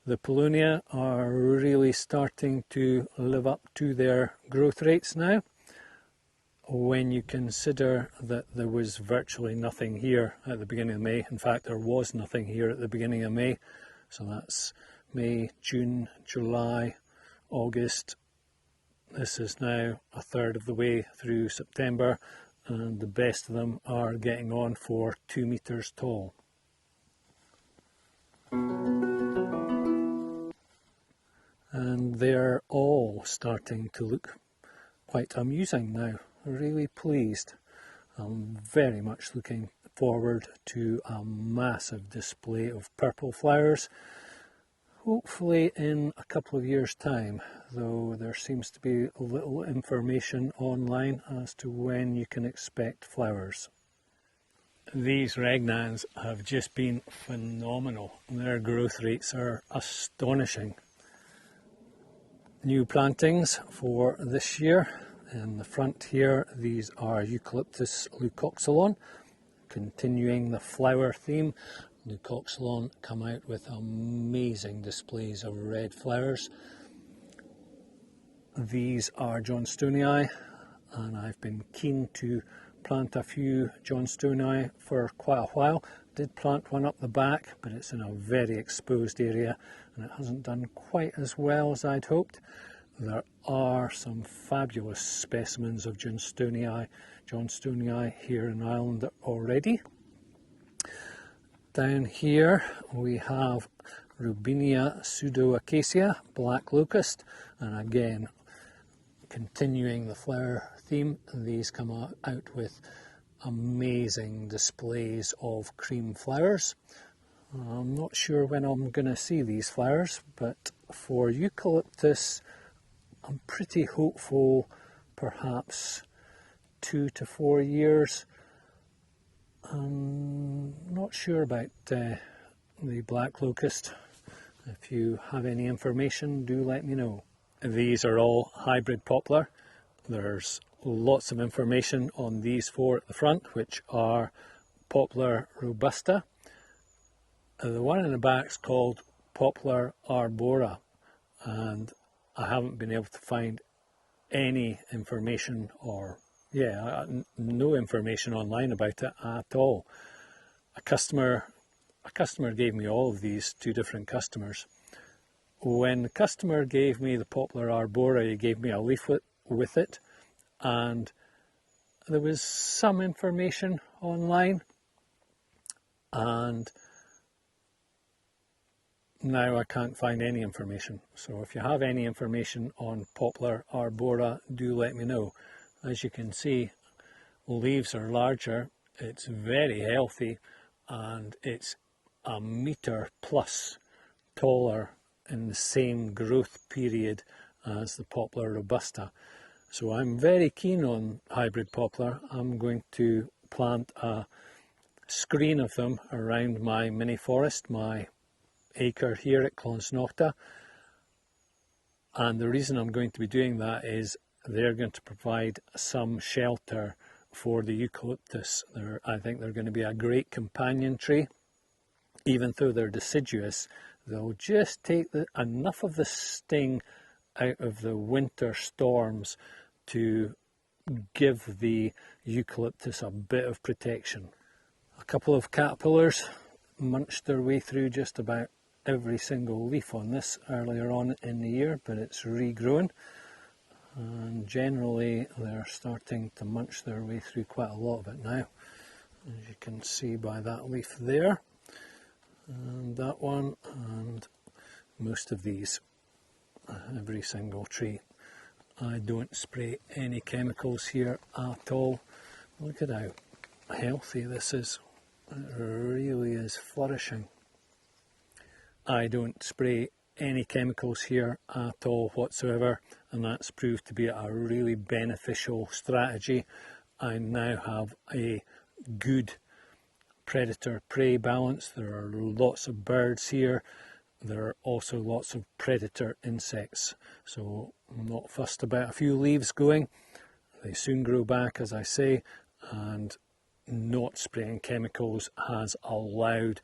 The Paulownia are really starting to live up to their growth rates now, when you consider that there was virtually nothing here at the beginning of May. In fact, there was nothing here at the beginning of May. So that's May, June, July, August. This is now a third of the way through September, and the best of them are getting on for 2 meters tall. And they're all starting to look quite amusing now. Really pleased. I'm very much looking forward to a massive display of purple flowers, hopefully in a couple of years' time, though there seems to be little information online as to when you can expect flowers. These regnans have just been phenomenal. Their growth rates are astonishing. New plantings for this year. In the front here, these are Eucalyptus leucoxylon, continuing the flower theme. Leucoxylon come out with amazing displays of red flowers. These are Johnstonii, and I've been keen to plant a few Johnstonii for quite a while. Did plant one up the back, but it's in a very exposed area and it hasn't done quite as well as I'd hoped. There are some fabulous specimens of Johnstonii here in Ireland already. Down here we have Rubinia pseudoacacia, black locust, and again continuing the flower theme. These come out with amazing displays of cream flowers. I'm not sure when I'm going to see these flowers, but for eucalyptus I'm pretty hopeful, perhaps 2 to 4 years. I'm not sure about the black locust. If you have any information, do let me know. These are all hybrid poplar. There's lots of information on these 4 at the front, which are Poplar robusta. The one in the back is called Poplar arbora, and I haven't been able to find any information no information online about it at all. A customer gave me all of these, 2 different customers. When the customer gave me the Poplar arbora, he gave me a leaflet with it, and there was some information online, and now I can't find any information. So if you have any information on Poplar arbora, do let me know. As you can see, leaves are larger, it's very healthy, and it's a metre plus taller in the same growth period as the Poplar robusta. So I'm very keen on hybrid poplar. I'm going to plant a screen of them around my mini forest, my acre here at Clounsnaghta. And the reason I'm going to be doing that is they're going to provide some shelter for the eucalyptus. I think they're going to be a great companion tree. Even though they're deciduous, they'll just take enough of the sting out of the winter storms to give the eucalyptus a bit of protection. A couple of caterpillars munched their way through just about every single leaf on this earlier on in the year, but it's regrown, and generally they're starting to munch their way through quite a lot of it now, as you can see by that leaf there, and that one, and most of these, every single tree. I don't spray any chemicals here at all. Look at how healthy this is. It really is flourishing. I don't spray any chemicals here at all whatsoever, and that's proved to be a really beneficial strategy. I now have a good predator-prey balance. There are lots of birds here. There are also lots of predator insects, so I'm not fussed about a few leaves going. They soon grow back, as I say, and not spraying chemicals has allowed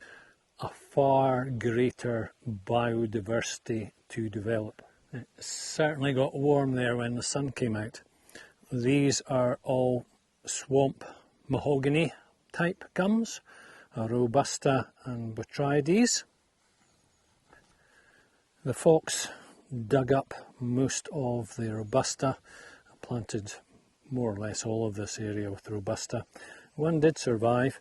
a far greater biodiversity to develop. It certainly got warm there when the sun came out. These are all swamp mahogany type gums, Robusta and Botrytis. The fox dug up most of the Robusta. I planted more or less all of this area with Robusta. One did survive.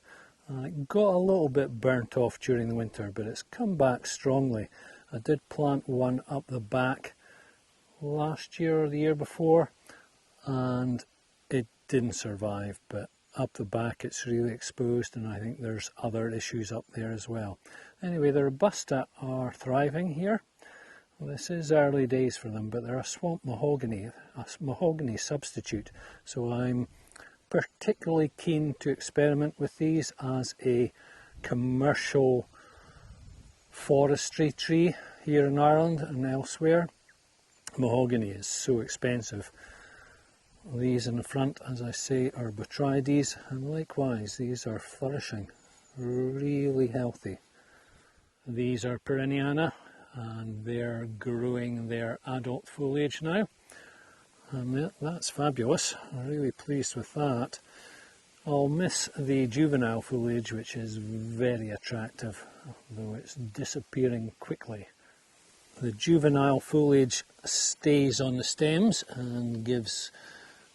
It got a little bit burnt off during the winter, but it's come back strongly. I did plant one up the back last year or the year before, and it didn't survive, but up the back it's really exposed, and I think there's other issues up there as well. Anyway, the Robusta are thriving here. This is early days for them, but they're a swamp mahogany, a mahogany substitute, so I'm particularly keen to experiment with these as a commercial forestry tree here in Ireland and elsewhere. Mahogany is so expensive. These in the front, as I say, are Botrytis, and likewise these are flourishing, really healthy. These are Paulownia, and they're growing their adult foliage now, and that's fabulous. I'm really pleased with that. I'll miss the juvenile foliage, which is very attractive, though it's disappearing quickly. The juvenile foliage stays on the stems and gives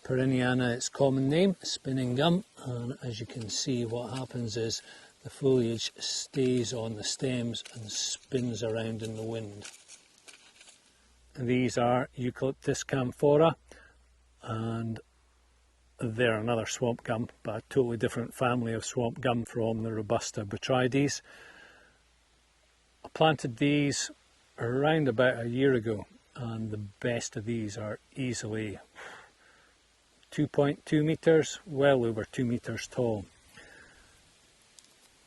Paulownia its common name, spinning gum, and as you can see, what happens is the foliage stays on the stems and spins around in the wind. These are Eucalyptus camphora, and they're another swamp gum, but a totally different family of swamp gum from the Robusta Botrytis. I planted these around about a year ago, and the best of these are easily 2.2 metres, well over 2 metres tall.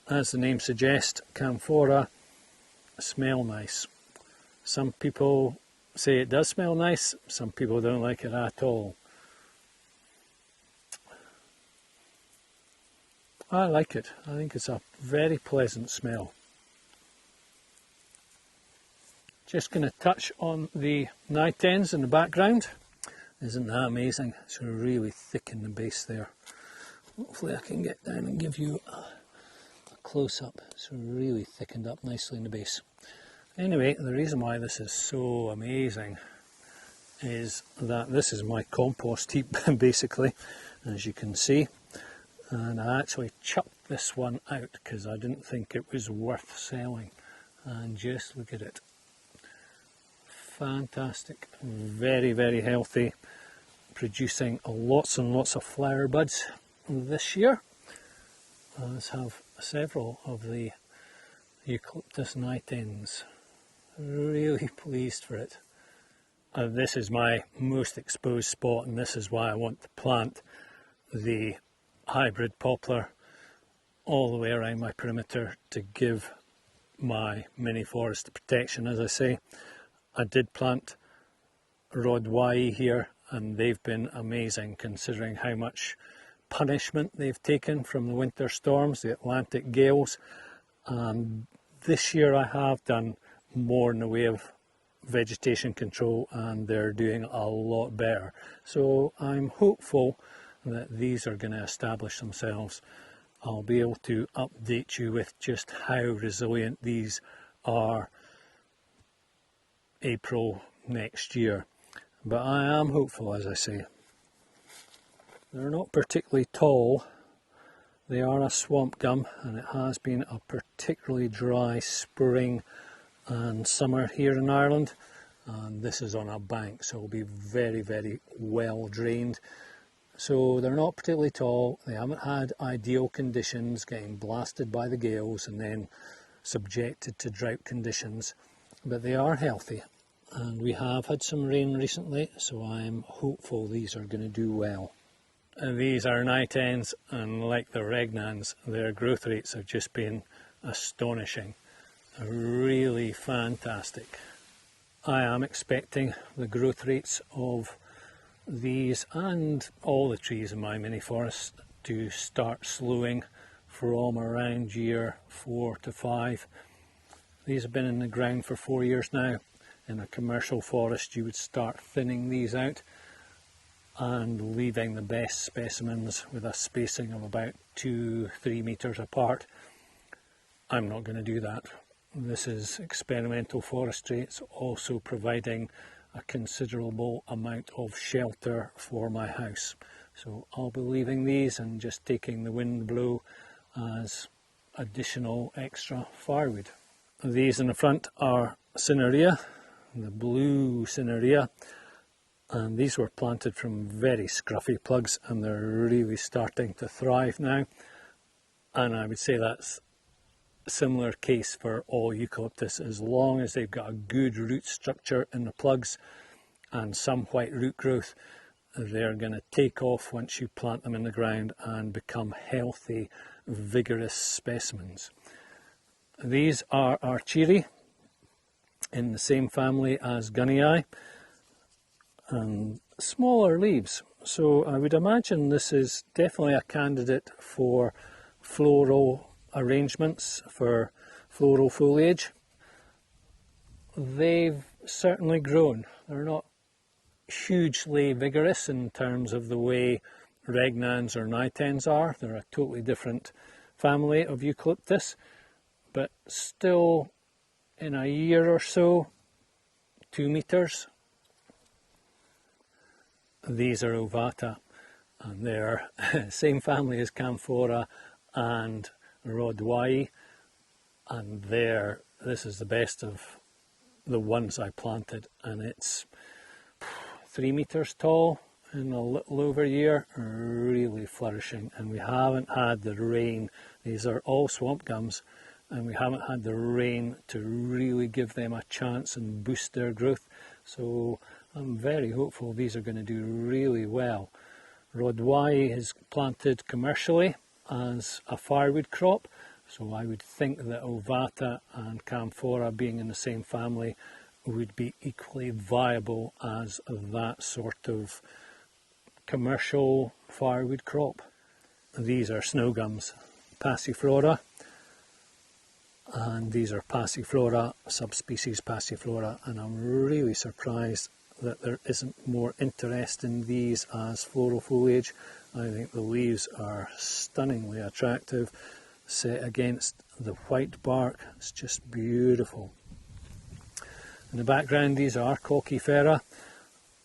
As the name suggests, camphora smell nice. Some people say it does smell nice, some people don't like it at all. I like it. I think it's a very pleasant smell. Just going to touch on the nitens in the background. Isn't that amazing? It's really thick in the base there. Hopefully I can get down and give you a close-up. It's really thickened up nicely in the base. Anyway, the reason why this is so amazing is that this is my compost heap basically, as you can see. And I actually chucked this one out because I didn't think it was worth selling. And just look at it. Fantastic, very, very healthy, producing lots and lots of flower buds this year, as have several of the Eucalyptus nitens. Really pleased for it. This is my most exposed spot, and this is why I want to plant the hybrid poplar all the way around my perimeter to give my mini forest protection. As I say, I did plant Rodwai here, and they've been amazing considering how much punishment they've taken from the winter storms, the Atlantic gales, and this year I have done more in the way of vegetation control, and they're doing a lot better. So I'm hopeful that these are going to establish themselves. I'll be able to update you with just how resilient these are April next year, but I am hopeful, as I say. They're not particularly tall. They are a swamp gum, and it has been a particularly dry spring and summer here in Ireland, and this is on a bank, so it'll be very, very well drained. So they're not particularly tall. They haven't had ideal conditions, getting blasted by the gales and then subjected to drought conditions, but they are healthy, and we have had some rain recently, so I'm hopeful these are going to do well. And these are nitens, and like the regnans, their growth rates have just been astonishing, really fantastic. I am expecting the growth rates of these and all the trees in my mini forest to start slowing from around year 4 to 5. These have been in the ground for 4 years now. In a commercial forest you would start thinning these out and leaving the best specimens with a spacing of about 2-3 metres apart. I'm not going to do that. This is experimental forestry. It's also providing a considerable amount of shelter for my house. So I'll be leaving these and just taking the wind blow as additional extra firewood. These in the front are Cineraria, the blue Cineraria, and these were planted from very scruffy plugs and they're really starting to thrive now. And I would say that's a similar case for all eucalyptus. As long as they've got a good root structure in the plugs and some white root growth, they're going to take off once you plant them in the ground and become healthy, vigorous specimens. These are Archiri, in the same family as Gunnii, and smaller leaves. So I would imagine this is definitely a candidate for floral arrangements, for floral foliage. They've certainly grown. They're not hugely vigorous in terms of the way regnans or nitens are. They're a totally different family of eucalyptus, but still in a year or so, 2 metres. These are ovata, and they're same family as camphora and rhodwii, and this is the best of the ones I planted, and it's 3 metres tall in a little over a year, really flourishing. And we haven't had the rain. These are all swamp gums, and we haven't had the rain to really give them a chance and boost their growth. So I'm very hopeful these are going to do really well. Rhodwii is planted commercially as a firewood crop, so I would think that ovata and camphora, being in the same family, would be equally viable as that sort of commercial firewood crop. These are snow gums, Passiflora, and these are Passiflora, subspecies Passiflora, and I'm really surprised that there isn't more interest in these as floral foliage. I think the leaves are stunningly attractive, set against the white bark. It's just beautiful. In the background, these are Coccifera,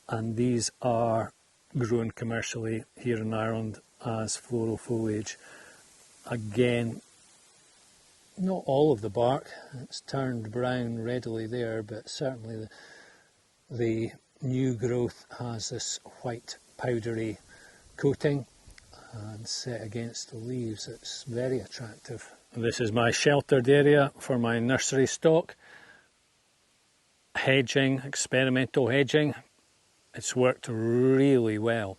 and these are grown commercially here in Ireland as floral foliage. Again, not all of the bark, it's turned brown readily there, but certainly the new growth has this white powdery coating, and set against the leaves it's very attractive. This is my sheltered area for my nursery stock. Hedging, experimental hedging, it's worked really well.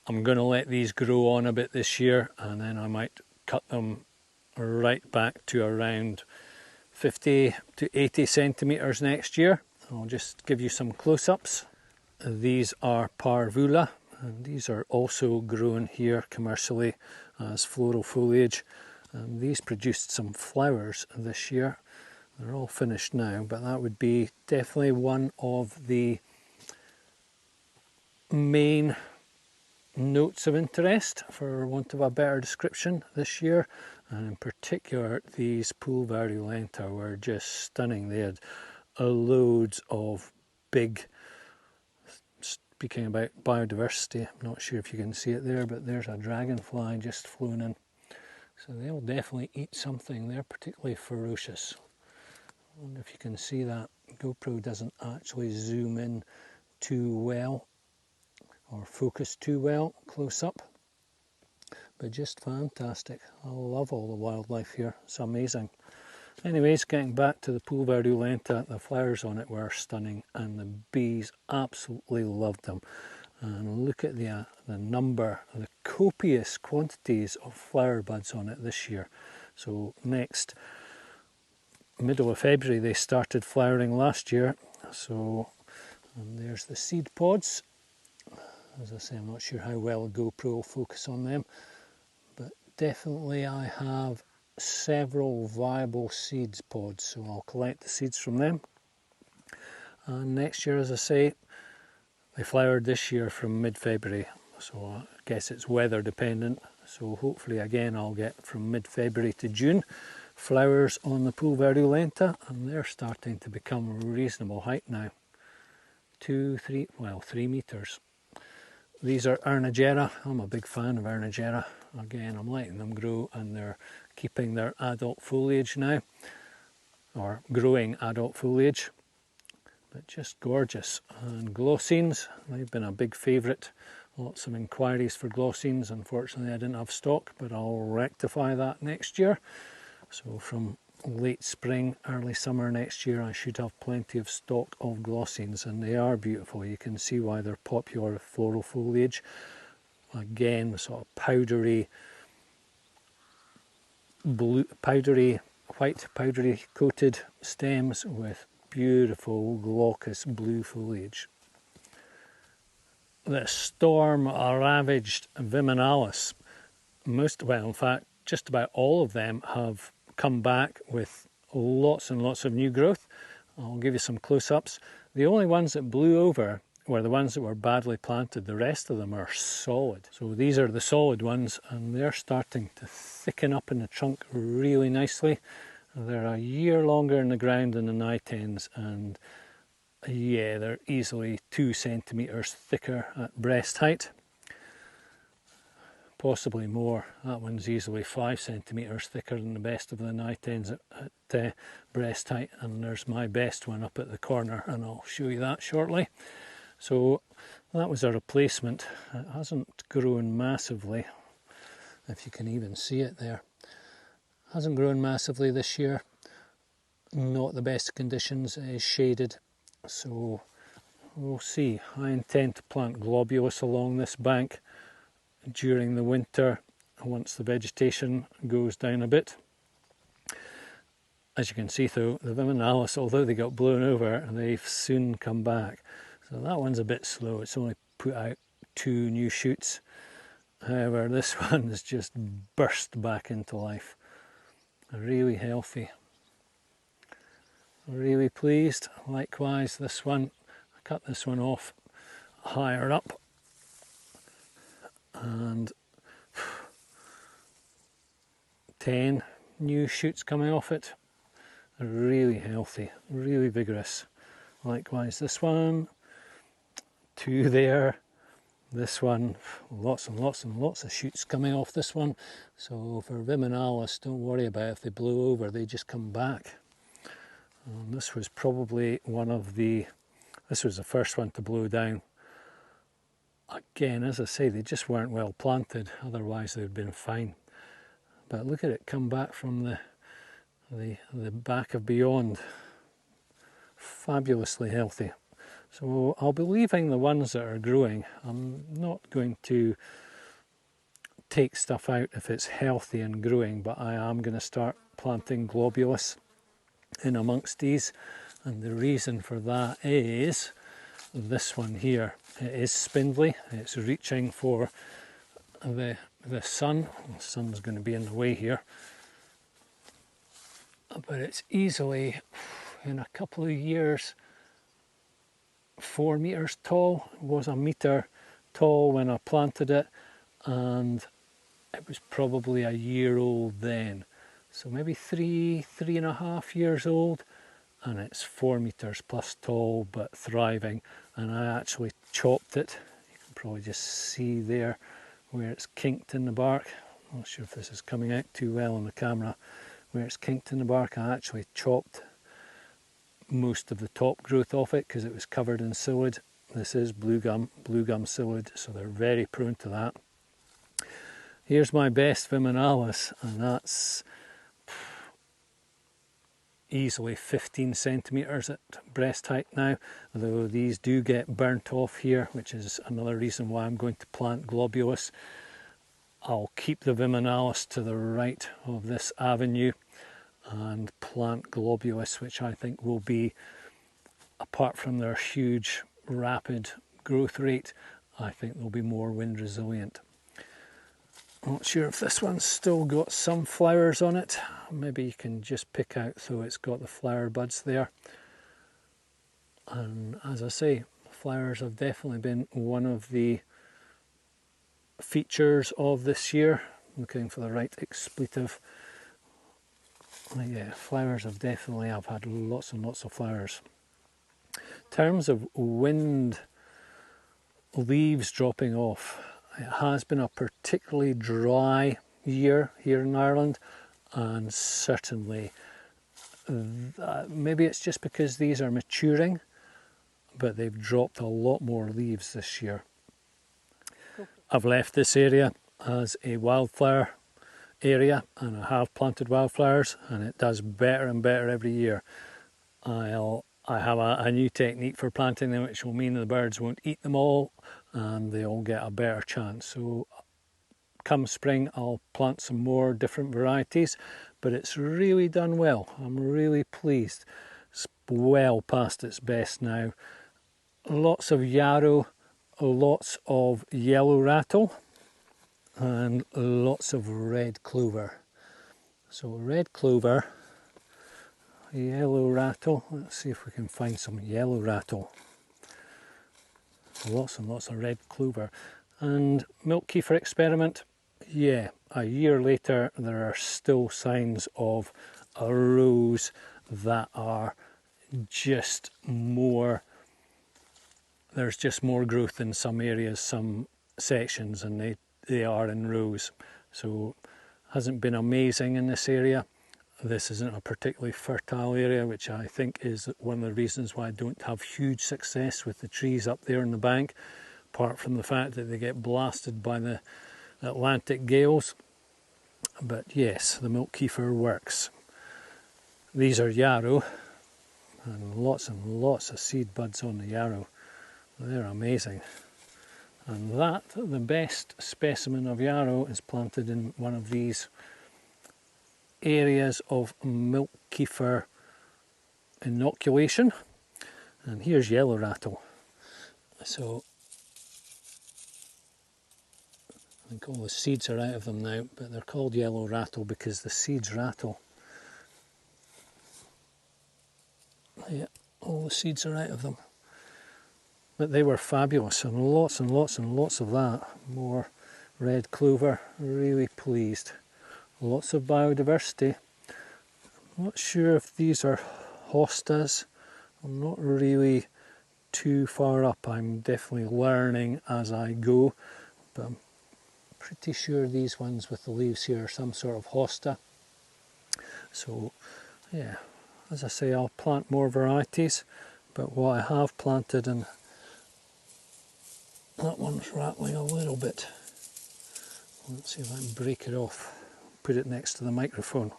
I'm going to let these grow on a bit this year, and then I might cut them right back to around 50 to 80 centimetres next year. I'll just give you some close-ups. These are Parvula, and these are also grown here commercially as floral foliage. And these produced some flowers this year. They're all finished now, but that would be definitely one of the main notes of interest, for want of a better description, this year. And in particular, these Paulownia were just stunning. They had loads of big, speaking about biodiversity, I'm not sure if you can see it there, but there's a dragonfly just flown in. So they'll definitely eat something. They're particularly ferocious. I wonder if you can see that. GoPro doesn't actually zoom in too well or focus too well close up, but just fantastic. I love all the wildlife here, it's amazing. Anyways, getting back to the Paulownia, the flowers on it were stunning and the bees absolutely loved them. And look at the number, the copious quantities of flower buds on it this year. So next, middle of February, they started flowering last year. So, and there's the seed pods. As I say, I'm not sure how well a GoPro will focus on them, but definitely I have several viable seeds pods, so I'll collect the seeds from them. And next year, as I say, they flowered this year from mid-February, so I guess it's weather dependent. So hopefully again I'll get from mid-February to June flowers on the Paulownia, and they're starting to become reasonable height now. 3 meters. These are Arnagera. I'm a big fan of Arnagera. Again, I'm letting them grow, and they're keeping their adult foliage now, or growing adult foliage. But just gorgeous. And glossines, they've been a big favourite. Lots of inquiries for glossines. Unfortunately I didn't have stock, but I'll rectify that next year. So from late spring, early summer next year I should have plenty of stock of glossines, and they are beautiful. You can see why they're popular with floral foliage. Again, sort of powdery blue, white powdery coated stems with beautiful glaucous blue foliage. The storm ravaged Viminalis. In fact, just about all of them have come back with lots and lots of new growth. I'll give you some close-ups. The only ones that blew over were the ones that were badly planted. The rest of them are solid. So these are the solid ones, and they're starting to thicken up in the trunk really nicely. They're a year longer in the ground than the nitens, and yeah, they're easily 2 centimetres thicker at breast height. Possibly more. That one's easily 5 centimetres thicker than the best of the nitens at breast height, and there's my best one up at the corner, and I'll show you that shortly. So that was a replacement. It hasn't grown massively, if you can even see it there. Hasn't grown massively this year. Not the best conditions. It is shaded, so we'll see. I intend to plant globulus along this bank during the winter once the vegetation goes down a bit. As you can see though, the Viminalis, although they got blown over, they've soon come back. So that one's a bit slow. It's only put out 2 new shoots. However, this one has just burst back into life. Really healthy. Really pleased. Likewise, this one, I cut this one off higher up, and 10 new shoots coming off it. Really healthy, really vigorous. Likewise, this one, 2 there. This one, lots and lots and lots of shoots coming off this one. So for Viminalis, don't worry about if they blow over, they just come back. And this was probably this was the first one to blow down. Again, as I say, they just weren't well planted, otherwise they'd been fine. But look at it come back from the back of beyond. Fabulously healthy. So I'll be leaving the ones that are growing. I'm not going to take stuff out if it's healthy and growing, but I am going to start planting globulus in amongst these, and the reason for that is this one here. It is spindly. It's reaching for the sun. The sun's going to be in the way here, but it's easily, in a couple of years, 4 meters tall. It was a meter tall when I planted it, and it was probably a year old then. So maybe 3.5 years old, and it's 4 meters plus tall, but thriving. And I actually chopped it. You can probably just see there where it's kinked in the bark. I'm not sure if this is coming out too well on the camera. Where it's kinked in the bark, I actually chopped most of the top growth off it because it was covered in psyllid. This is blue gum psyllid, so they're very prone to that. Here's my best Viminalis, and that's easily 15 centimetres at breast height now, although these do get burnt off here, which is another reason why I'm going to plant globulus. I'll keep the Viminalis to the right of this avenue and plant globulus, which I think will be, apart from their huge rapid growth rate, I think they'll be more wind resilient. Not sure if this one's still got some flowers on it. Maybe you can just pick out so it's got the flower buds there. And as I say, flowers have definitely been one of the features of this year. Looking for the right expletive. Yeah, flowers have definitely, I've had lots and lots of flowers. In terms of wind, leaves dropping off, it has been a particularly dry year here in Ireland, and certainly maybe it's just because these are maturing, but they've dropped a lot more leaves this year. I've left this area as a wildflower area, and I have planted wildflowers, and it does better and better every year. I have a new technique for planting them, which will mean the birds won't eat them all and they'll get a better chance. So come spring I'll plant some more different varieties, but it's really done well. I'm really pleased. It's well past its best now. Lots of yarrow, lots of yellow rattle, and lots of red clover. So red clover, yellow rattle. Let's see if we can find some yellow rattle. Lots and lots of red clover. And milk kefir experiment, yeah, a year later there are still signs of a rose that are just more, there's just more growth in some areas, some sections, and they are in rows. So hasn't been amazing in this area. This isn't a particularly fertile area, which I think is one of the reasons why I don't have huge success with the trees up there in the bank, apart from the fact that they get blasted by the Atlantic gales. But yes, the milk kefir works. These are yarrow, and lots of seed buds on the yarrow. They're amazing. And that, the best specimen of yarrow, is planted in one of these areas of milk kefir inoculation. And here's yellow rattle. So I think all the seeds are out of them now, but they're called yellow rattle because the seeds rattle. Yeah, all the seeds are out of them. But they were fabulous, and lots and lots and lots of that. More red clover, really pleased. Lots of biodiversity. I'm not sure if these are hostas. I'm not really too far up. I'm definitely learning as I go, but I'm pretty sure these ones with the leaves here are some sort of hosta. So yeah, as I say, I'll plant more varieties, but what I have planted, and that one's rattling a little bit. Let's see if I can break it off. Put it next to the microphone.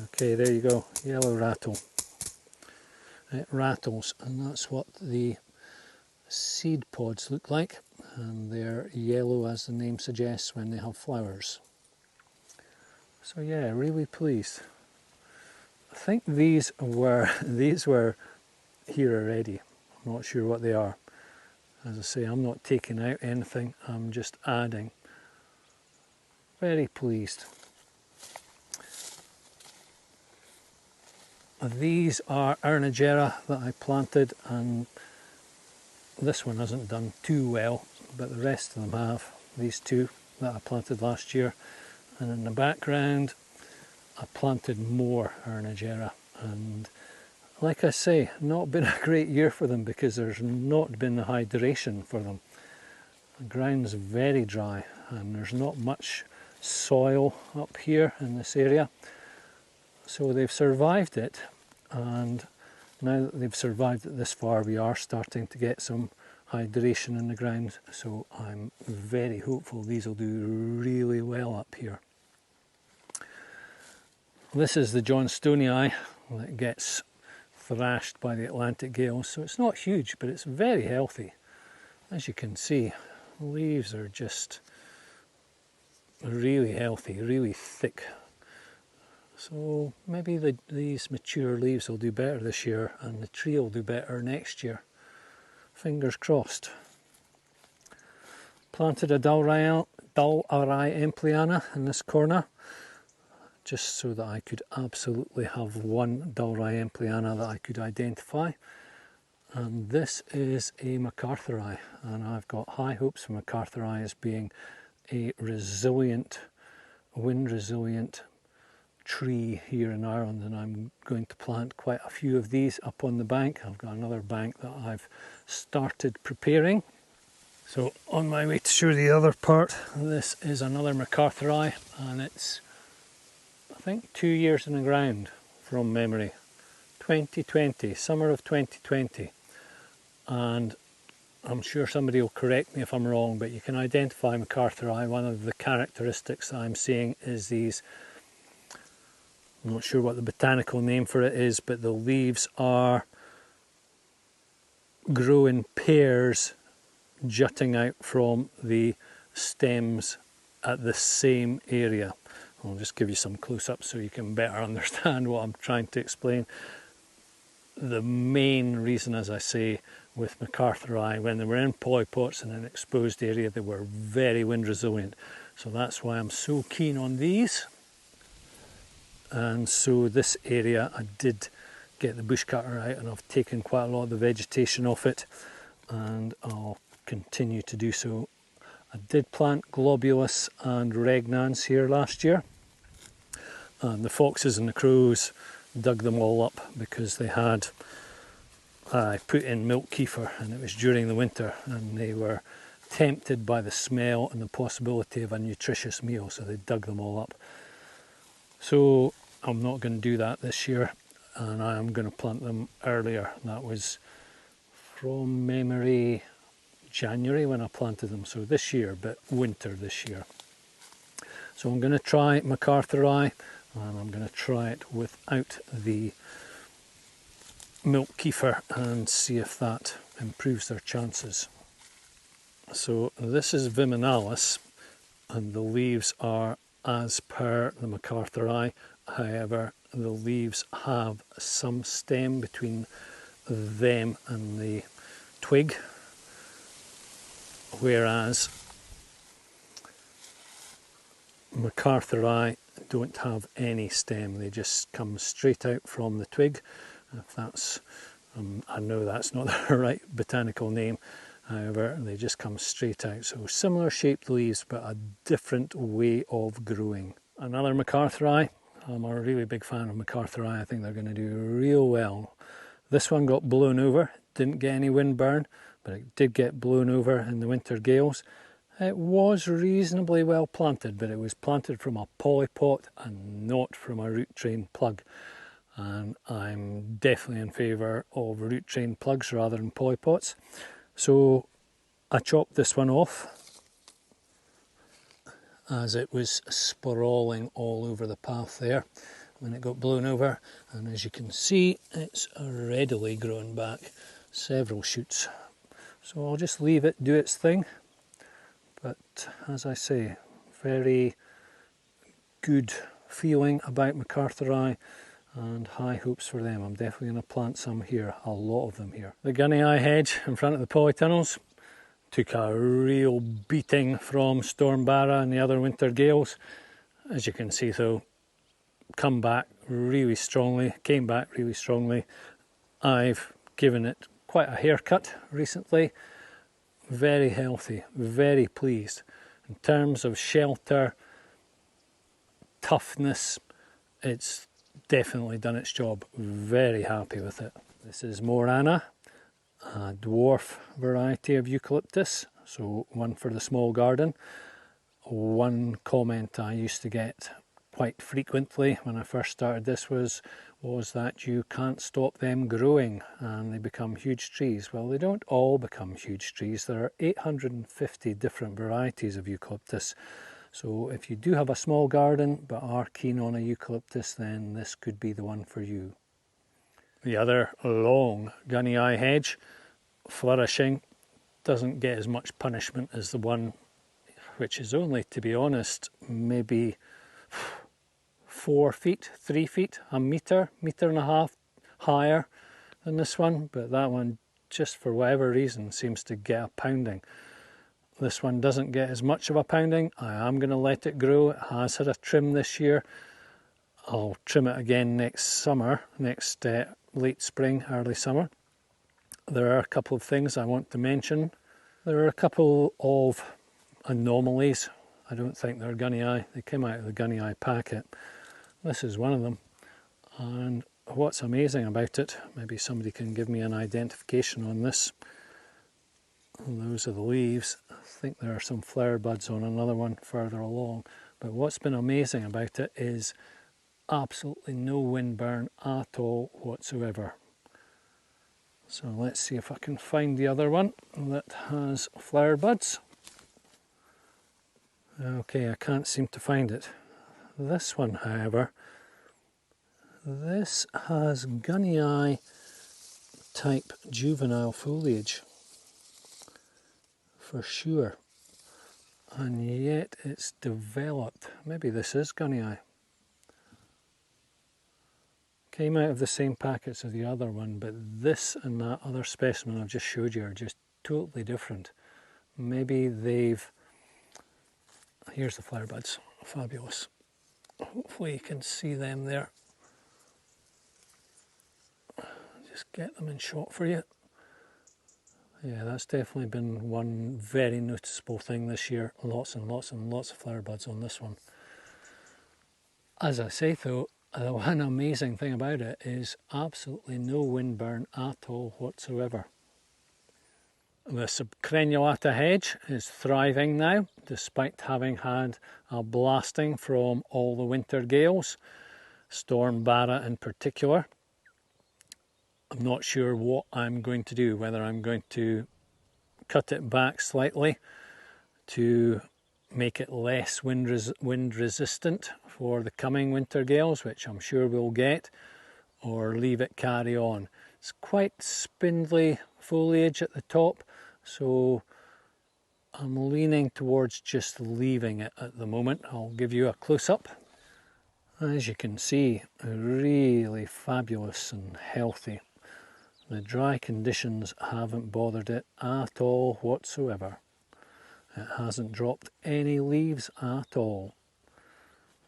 Okay, there you go, yellow rattle. It rattles, and that's what the seed pods look like, and they're yellow as the name suggests when they have flowers. So yeah, really pleased. I think these were here already. I'm not sure what they are. As I say, I'm not taking out anything, I'm just adding. Very pleased. These are Arnagera that I planted, and this one hasn't done too well, but the rest of them have. These two that I planted last year, and in the background I planted more Arnagera, and like I say, not been a great year for them because there's not been the hydration for them. The ground's very dry and there's not much soil up here in this area. So they've survived it, and now that they've survived it this far, we are starting to get some hydration in the ground. So I'm very hopeful these will do really well up here. This is the Johnstonii that gets thrashed by the Atlantic gales, so it's not huge, but it's very healthy. As you can see, the leaves are just really healthy, really thick. So maybe these mature leaves will do better this year, and the tree will do better next year. Fingers crossed. planted a Dull Empliana in this corner, just so that I could absolutely have one Dull Empliana that I could identify. And this is a MacArthuri, and I've got high hopes for MacArthuri as being a resilient, wind resilient tree here in Ireland, and I'm going to plant quite a few of these up on the bank. I've got another bank that I've started preparing. So on my way to show the other part, this is another MacArthuri, and it's, I think, 2 years in the ground from memory. 2020, summer of 2020. And I'm sure somebody will correct me if I'm wrong, but you can identify MacArthuri. One of the characteristics that I'm seeing is these, I'm not sure what the botanical name for it is, but the leaves grow in pairs jutting out from the stems at the same area. I'll just give you some close-ups so you can better understand what I'm trying to explain. The main reason, as I say, with MacArthuri, when they were in polypots in an exposed area, they were very wind resilient. So that's why I'm so keen on these. And so this area, I did get the bush cutter out, and I've taken quite a lot of the vegetation off it, and I'll continue to do so. I did plant globulus and regnans here last year, and the foxes and the crows dug them all up because they had, I put in milk kefir, and it was during the winter, and they were tempted by the smell and the possibility of a nutritious meal, so they dug them all up. So I'm not going to do that this year, and I am going to plant them earlier. That was from memory January when I planted them, so this year, but winter this year. So I'm going to try MacArthuri, and I'm going to try it without the milk kefir and see if that improves their chances. So this is Viminalis, and the leaves are as per the MacArthuri. However, the leaves have some stem between them and the twig, whereas MacArthuri don't have any stem. They just come straight out from the twig. If that's, I know that's not the right botanical name, however, they just come straight out. So similar shaped leaves, but a different way of growing. Another MacArthuri. I'm a really big fan of MacArthuri. I think they're going to do real well. This one got blown over, didn't get any wind burn, but it did get blown over in the winter gales. It was reasonably well planted, but it was planted from a polypot and not from a root train plug. And I'm definitely in favour of root train plugs rather than polypots. So I chopped this one off as it was sprawling all over the path there when it got blown over, and as you can see, it's readily grown back several shoots. So I'll just leave it do its thing, but as I say, very good feeling about MacArthuri and high hopes for them. I'm definitely going to plant some here, a lot of them here. The Guinea hedge in front of the polytunnels took a real beating from Storm Barra and the other winter gales. As you can see though, came back really strongly. I've given it quite a haircut recently. Very healthy, very pleased. In terms of shelter, toughness, it's definitely done its job. Very happy with it. This is Morana, a dwarf variety of eucalyptus, so one for the small garden. One comment I used to get quite frequently when I first started this was that you can't stop them growing and they become huge trees. Well, they don't all become huge trees. There are 850 different varieties of eucalyptus. So if you do have a small garden but are keen on a eucalyptus, then this could be the one for you. The other long Guinea hedge, flourishing, doesn't get as much punishment as the one which is only, to be honest, maybe 4 feet, 3 feet, a metre and a half higher than this one, but that one, just for whatever reason, seems to get a pounding. this one doesn't get as much of a pounding, I am going to let it grow. It has had a trim this year. I'll trim it again next summer, next late spring, early summer. There are a couple of things I want to mention. There are a couple of anomalies. I don't think they're gunnii. They came out of the gunnii packet. This is one of them. And what's amazing about it, maybe somebody can give me an identification on this. Those are the leaves. I think there are some flower buds on another one further along. But what's been amazing about it is absolutely no wind burn at all whatsoever. So let's see if I can find the other one that has flower buds. Okay, I can't seem to find it. This one, however, this has gunnii type juvenile foliage for sure, and yet it's developed. Maybe this is gunnii. Came out of the same packets as the other one, but this and that other specimen I've just showed you are just totally different. Maybe they've... Here's the flower buds, fabulous. Hopefully you can see them there. Just get them in shot for you. Yeah, that's definitely been one very noticeable thing this year. Lots and lots and lots of flower buds on this one. As I say though, the one amazing thing about it is absolutely no wind burn at all whatsoever. The Clounsnaghta hedge is thriving now, despite having had a blasting from all the winter gales, Storm Barra in particular. I'm not sure what I'm going to do, whether I'm going to cut it back slightly to make it less wind resistant for the coming winter gales, which I'm sure we'll get, or leave it carry on. It's quite spindly foliage at the top, so I'm leaning towards just leaving it at the moment. I'll give you a close-up. As you can see, really fabulous and healthy. The dry conditions haven't bothered it at all whatsoever. It hasn't dropped any leaves at all.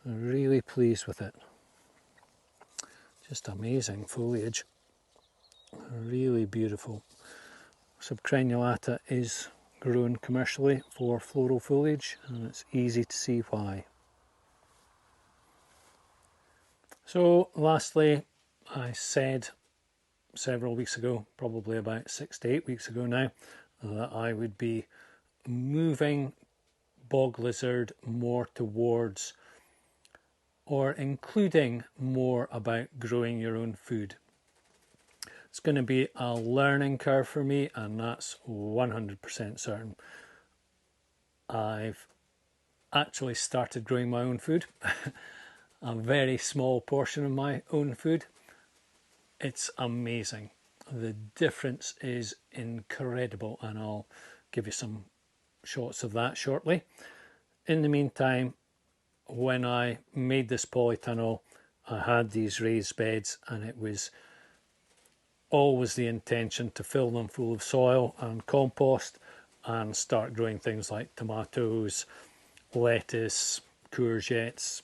I'm really pleased with it. Just amazing foliage. Really beautiful. Clounsnaghta is grown commercially for floral foliage, and it's easy to see why. So lastly, I said several weeks ago, probably about 6 to 8 weeks ago now, that I would be moving bog lizard more towards, or including more about growing your own food. It's going to be a learning curve for me, and that's 100% certain. I've actually started growing my own food, a very small portion of my own food. It's amazing. The difference is incredible, and I'll give you some shots of that shortly. In the meantime, when I made this polytunnel, I had these raised beds, and it was always the intention to fill them full of soil and compost and start growing things like tomatoes, lettuce, courgettes,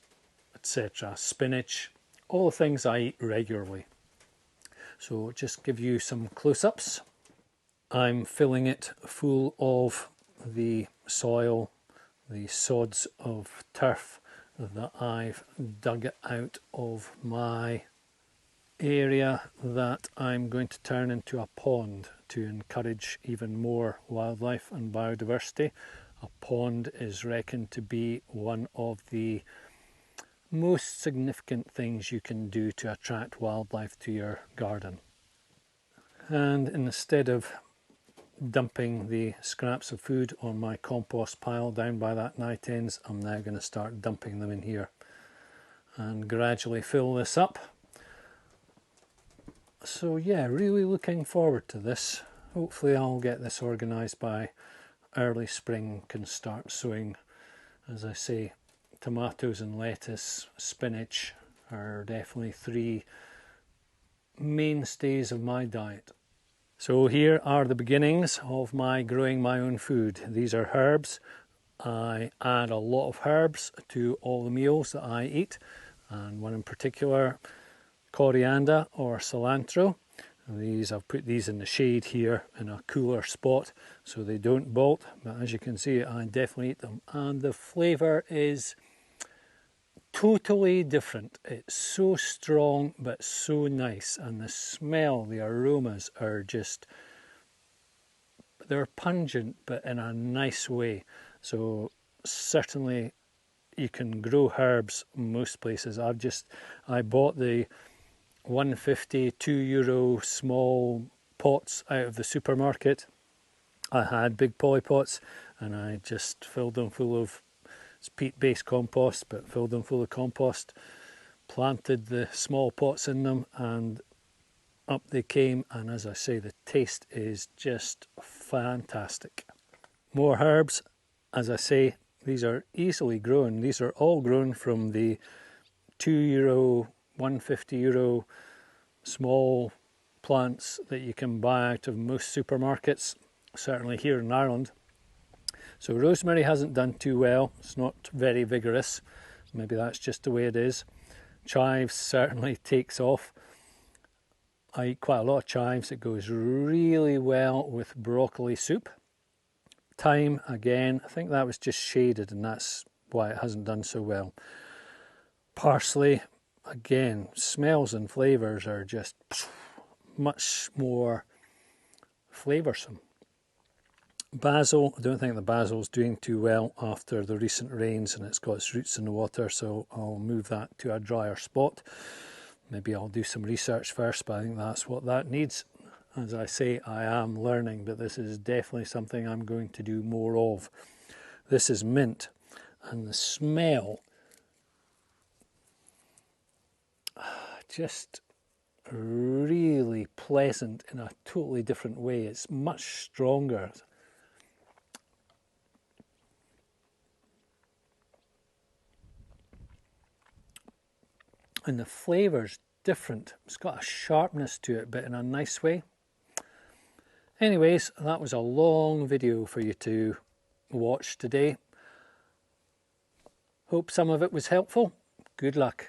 etc., spinach, all the things I eat regularly. So just give you some close-ups. I'm filling it full of the soil, the sods of turf that I've dug out of my area that I'm going to turn into a pond to encourage even more wildlife and biodiversity. A pond is reckoned to be one of the most significant things you can do to attract wildlife to your garden. And instead of dumping the scraps of food on my compost pile down by that night ends, I'm now going to start dumping them in here and gradually fill this up. So yeah, really looking forward to this. Hopefully I'll get this organised by early spring, can start sowing. As I say, tomatoes and lettuce, spinach are definitely 3 mainstays of my diet. So here are the beginnings of my growing my own food. These are herbs. I add a lot of herbs to all the meals that I eat, and one in particular, coriander or cilantro. I've put these in the shade here in a cooler spot so they don't bolt, but as you can see, I definitely eat them, and the flavour is totally different. It's so strong but so nice, and the smell, the aromas are just, they're pungent but in a nice way. So certainly you can grow herbs most places. I bought the 150 €2 small pots out of the supermarket. I had big polypots and I just filled them full of, it's peat-based compost, but filled them full of compost, planted the small pots in them, and up they came. And as I say, the taste is just fantastic. More herbs, as I say, these are easily grown. These are all grown from the €2, 150 euro small plants that you can buy out of most supermarkets, certainly here in Ireland. So rosemary hasn't done too well. It's not very vigorous. Maybe that's just the way it is. Chives certainly takes off. I eat quite a lot of chives. It goes really well with broccoli soup. Thyme, again, I think that was just shaded and that's why it hasn't done so well. Parsley, again, smells and flavours are just much more flavoursome. Basil, I don't think the basil's doing too well after the recent rains and it's got its roots in the water, so I'll move that to a drier spot. Maybe I'll do some research first, but I think that's what that needs. As I say, I am learning, but this is definitely something I'm going to do more of. This is mint, and the smell, just really pleasant in a totally different way. It's much stronger. And the flavour's different. It's got a sharpness to it, but in a nice way. Anyways, that was a long video for you to watch today. Hope some of it was helpful. Good luck.